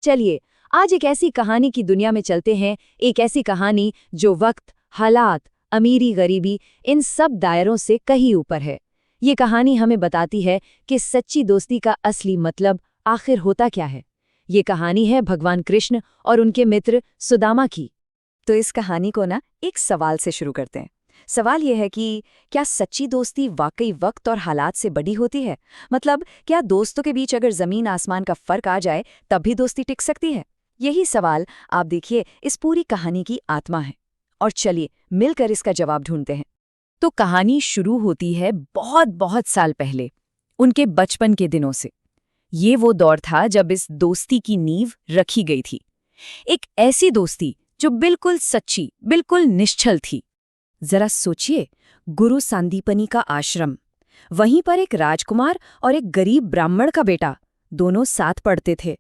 चलिए आज एक ऐसी कहानी की दुनिया में चलते हैं, एक ऐसी कहानी जो वक्त, हालात, अमीरी, गरीबी इन सब दायरों से कहीं ऊपर है। ये कहानी हमें बताती है कि सच्ची दोस्ती का असली मतलब आखिर होता क्या है। ये कहानी है भगवान कृष्ण और उनके मित्र सुदामा की। तो इस कहानी को ना एक सवाल से शुरू करते हैं। सवाल यह है कि क्या सच्ची दोस्ती वाकई वक्त और हालात से बड़ी होती है? मतलब क्या दोस्तों के बीच अगर जमीन आसमान का फर्क आ जाए तब भी दोस्ती टिक सकती है? यही सवाल आप देखिए इस पूरी कहानी की आत्मा है। और चलिए मिलकर इसका जवाब ढूंढते हैं। तो कहानी शुरू होती है बहुत बहुत साल पहले, उनके बचपन के दिनों से। ये वो दौर था जब इस दोस्ती की नींव रखी गई थी। एक ऐसी दोस्ती जो बिल्कुल सच्ची, बिल्कुल निश्चल थी। जरा सोचिए, गुरु सांदीपनी का आश्रम, वहीं पर एक राजकुमार और एक गरीब ब्राह्मण का बेटा, दोनों साथ पढ़ते थे।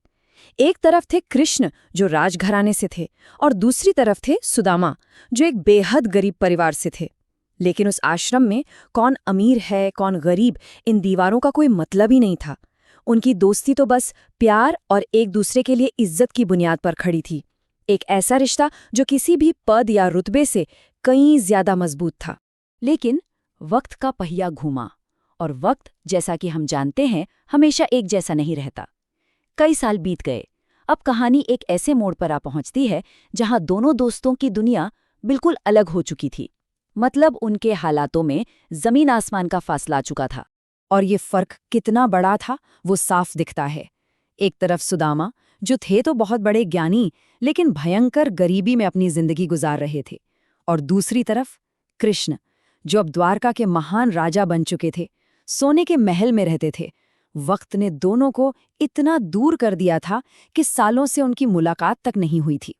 एक तरफ थे कृष्ण जो राजघराने से थे, और दूसरी तरफ थे सुदामा जो एक बेहद गरीब परिवार से थे। लेकिन उस आश्रम में कौन अमीर है कौन गरीब, इन दीवारों का कोई मतलब ही नहीं था। उनकी दोस्ती तो बस प्यार और एक दूसरे के लिए इज्जत की बुनियाद पर खड़ी थी। एक ऐसा रिश्ता जो किसी भी पद या रुतबे से कहीं ज्यादा मजबूत था। लेकिन वक्त का पहिया घूमा, और वक्त जैसा कि हम जानते हैं हमेशा एक जैसा नहीं रहता। कई साल बीत गए। अब कहानी एक ऐसे मोड़ पर आ पहुंचती है जहां दोनों दोस्तों की दुनिया बिल्कुल अलग हो चुकी थी। मतलब उनके हालातों में जमीन आसमान का फासला आ चुका था। और ये फर्क कितना बड़ा था वो साफ दिखता है। एक तरफ सुदामा जो थे तो बहुत बड़े ज्ञानी, लेकिन भयंकर गरीबी में अपनी जिंदगी गुजार रहे थे। और दूसरी तरफ कृष्ण जो अब द्वारका के महान राजा बन चुके थे, सोने के महल में रहते थे। वक्त ने दोनों को इतना दूर कर दिया था कि सालों से उनकी मुलाकात तक नहीं हुई थी।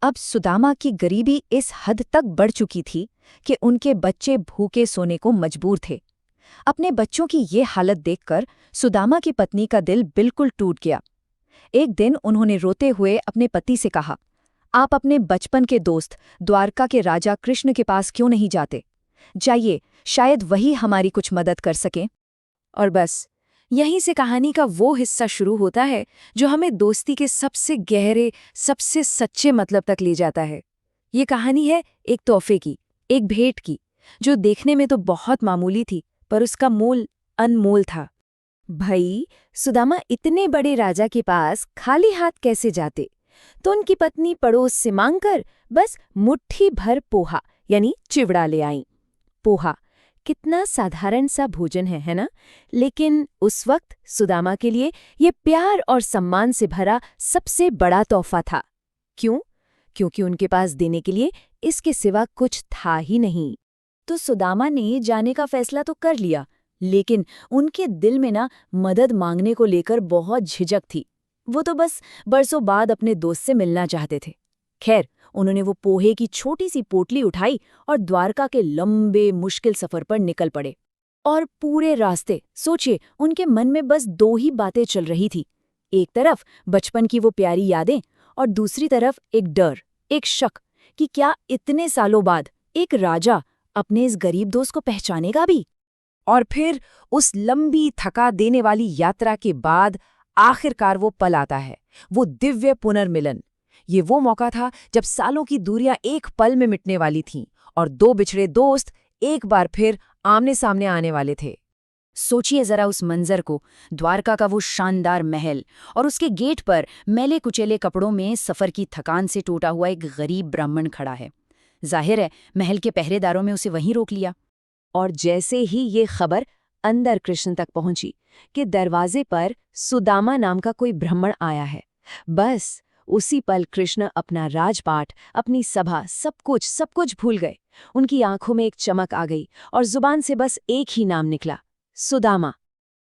अब सुदामा की गरीबी इस हद तक बढ़ चुकी थी कि उनके बच्चे भूखे सोने को मजबूर थे। अपने बच्चों की ये हालत देखकर सुदामा की पत्नी का दिल बिल्कुल टूट गया। एक दिन उन्होंने रोते हुए अपने पति से कहा, आप अपने बचपन के दोस्त द्वारका के राजा कृष्ण के पास क्यों नहीं जाते? जाइए, शायद वही हमारी कुछ मदद कर सकें। और बस यहीं से कहानी का वो हिस्सा शुरू होता है जो हमें दोस्ती के सबसे गहरे, सबसे सच्चे मतलब तक ले जाता है। ये कहानी है एक तोहफे की, एक भेंट की, जो देखने में तो बहुत मामूली थी, पर उसका मोल अनमोल था। भाई, सुदामा इतने बड़े राजा के पास खाली हाथ कैसे जाते? तो उनकी पत्नी पड़ोस से मांगकर बस मुट्ठी भर पोहा यानी चिवड़ा ले आई। पोहा कितना साधारण सा भोजन है ना? लेकिन उस वक्त सुदामा के लिए ये प्यार और सम्मान से भरा सबसे बड़ा तोहफा था। क्यों? क्योंकि उनके पास देने के लिए इसके सिवा कुछ था ही नहीं। तो सुदामा ने जाने का फैसला तो कर लिया, लेकिन उनके दिल में ना मदद मांगने को लेकर बहुत झिझक थी। वो तो बस बरसों बाद अपने दोस्त से मिलना चाहते थे। खैर, उन्होंने वो पोहे की छोटी सी पोटली उठाई और द्वारका के लंबे मुश्किल सफर पर निकल पड़े। और पूरे रास्ते सोचिए उनके मन में बस दो ही बातें चल रही थी। एक तरफ बचपन की वो प्यारी यादें, और दूसरी तरफ एक डर, एक शक कि क्या इतने सालों बाद एक राजा अपने इस गरीब दोस्त को पहचानेगा भी। और फिर उस लंबी थका देने वाली यात्रा के बाद आखिरकार वो पल आता है, वो दिव्य पुनर्मिलन। ये वो मौका था जब सालों की दूरियां एक पल में मिटने वाली थीं और दो बिछड़े दोस्त एक बार फिर आमने सामने आने वाले थे। सोचिए जरा उस मंजर को, द्वारका का वो शानदार महल, और उसके गेट पर मैले कुचेले कपड़ों में सफर की थकान से टूटा हुआ एक गरीब ब्राह्मण खड़ा है। जाहिर है महल के पहरेदारों में उसे वहीं रोक लिया। और जैसे ही ये खबर अंदर कृष्ण तक पहुंची कि दरवाजे पर सुदामा नाम का कोई ब्राह्मण आया है, बस उसी पल कृष्ण अपना राजपाट, अपनी सभा, सब कुछ भूल गए। उनकी आंखों में एक चमक आ गई और जुबान से बस एक ही नाम निकला, सुदामा।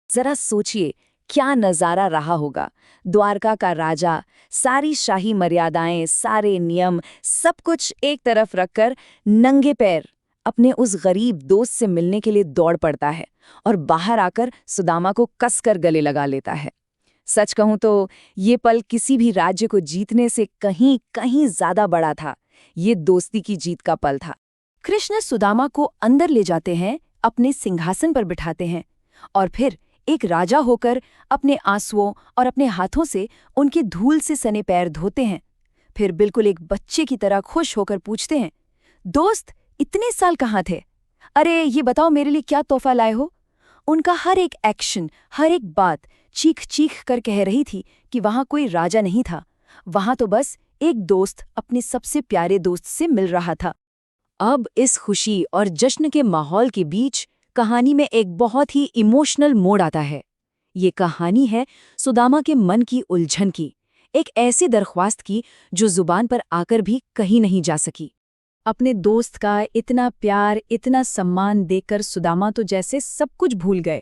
जरा सोचिए क्या नजारा रहा होगा। द्वारका का राजा सारी शाही मर्यादाएं, सारे नियम, सब कुछ एक तरफ रखकर नंगे पैर अपने उस गरीब दोस्त से मिलने के लिए दौड़ पड़ता है और बाहर आकर सुदामा को कसकर गले लगा लेता है। सच कहूं तो ये पल किसी भी राज्य को जीतने से कहीं कहीं ज्यादा बड़ा था। ये दोस्ती की जीत का पल था। कृष्ण सुदामा को अंदर ले जाते हैं, अपने सिंहासन पर बिठाते हैं और फिर एक राजा होकर अपने आंसुओं और अपने हाथों से उनके धूल से सने पैर धोते हैं। फिर बिल्कुल एक बच्चे की तरह खुश होकर पूछते हैं, दोस्त इतने साल कहाँ थे? अरे ये बताओ मेरे लिए क्या तोहफा लाए हो? उनका हर एक एक्शन, हर एक बात चीख चीख कर कह रही थी कि वहां कोई राजा नहीं था, वहां तो बस एक दोस्त अपने सबसे प्यारे दोस्त से मिल रहा था। अब इस खुशी और जश्न के माहौल के बीच कहानी में एक बहुत ही इमोशनल मोड़ आता है। ये कहानी है सुदामा के मन की उलझन की, एक ऐसी दरख्वास्त की जो जुबान पर आकर भी कहीं नहीं जा सकी। अपने दोस्त का इतना प्यार, इतना सम्मान देखकर सुदामा तो जैसे सब कुछ भूल गए।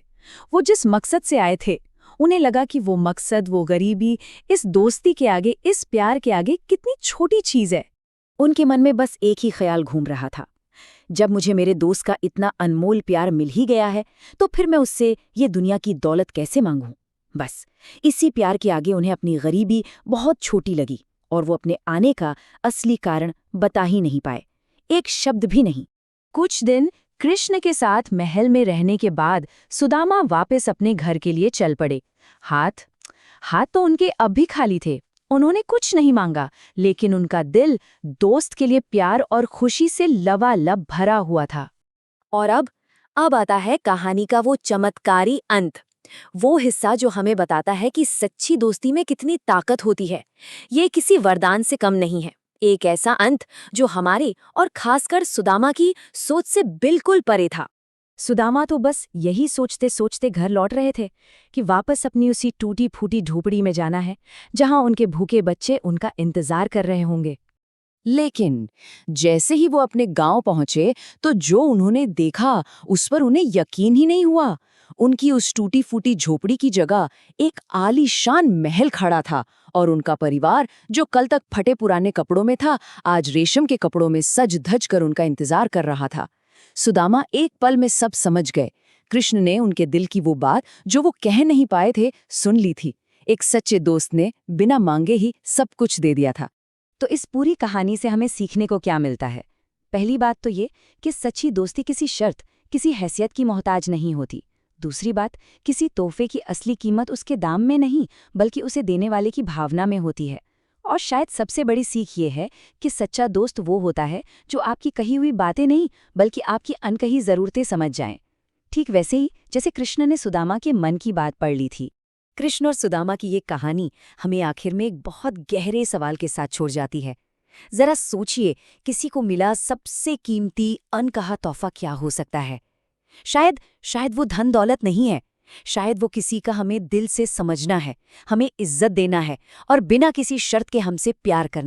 वो जिस मकसद से आए थे, उन्हें लगा कि वो मकसद, वो गरीबी, इस दोस्ती के आगे, इस प्यार के आगे कितनी छोटी चीज है। उनके मन में बस एक ही ख्याल घूम रहा था, जब मुझे मेरे दोस्त का इतना अनमोल प्यार मिल ही गया है तो फिर मैं उससे ये दुनिया की दौलत कैसे मांगूं। बस इसी प्यार के आगे उन्हें अपनी गरीबी बहुत छोटी लगी और वो अपने आने का असली कारण बता ही नहीं पाए, एक शब्द भी नहीं। कुछ दिन कृष्ण के साथ महल में रहने के बाद सुदामा वापस अपने घर के लिए चल पड़े। हाथ तो उनके अब भी खाली थे। उन्होंने कुछ नहीं मांगा, लेकिन उनका दिल दोस्त के लिए प्यार और खुशी से लबालब भरा हुआ था। और अब आता है कहानी का वो चमत्कारी अंत, वो हिस्सा जो हमें बताता है कि सच्ची दोस्ती में कितनी ताकत होती है। ये किसी वरदान से कम नहीं है, एक ऐसा अंत जो हमारे और खासकर सुदामा की सोच से बिल्कुल परे था। सुदामा तो बस यही सोचते सोचते घर लौट रहे थे कि वापस अपनी उसी टूटी फूटी झोपड़ी में जाना है, जहां उनके भूखे बच्चे उनका इंतजार कर रहे होंगे। लेकिन जैसे ही वो अपने गांव पहुंचे तो जो उन्होंने देखा उस पर उन्हें यकीन ही नहीं हुआ। उनकी उस टूटी फूटी झोपड़ी की जगह एक आलीशान महल खड़ा था और उनका परिवार, जो कल तक फटे पुराने कपड़ों में था, आज रेशम के कपड़ों में सज धज कर उनका इंतजार कर रहा था। सुदामा एक पल में सब समझ गए। कृष्ण ने उनके दिल की वो बात जो वो कह नहीं पाए थे सुन ली थी। एक सच्चे दोस्त ने बिना मांगे ही सब कुछ दे दिया था। तो इस पूरी कहानी से हमें सीखने को क्या मिलता है? पहली बात तो ये कि सच्ची दोस्ती किसी शर्त, किसी हैसियत की मोहताज नहीं होती। दूसरी बात, किसी तोहफे की असली कीमत उसके दाम में नहीं, बल्कि उसे देने वाले की भावना में होती है। और शायद सबसे बड़ी सीख ये है कि सच्चा दोस्त वो होता है जो आपकी कही हुई बातें नहीं, बल्कि आपकी अनकही ज़रूरतें समझ जाएं। ठीक वैसे ही जैसे कृष्ण ने सुदामा के मन की बात पढ़ ली थी। कृष्ण और सुदामा की ये कहानी हमें आखिर में एक बहुत गहरे सवाल के साथ छोड़ जाती है। जरा सोचिए, किसी को मिला सबसे कीमती अनकहा तोहफा क्या हो सकता है? शायद वो धन दौलत नहीं है। शायद वो किसी का हमें दिल से समझना है, हमें इज्जत देना है और बिना किसी शर्त के हमसे प्यार करना है।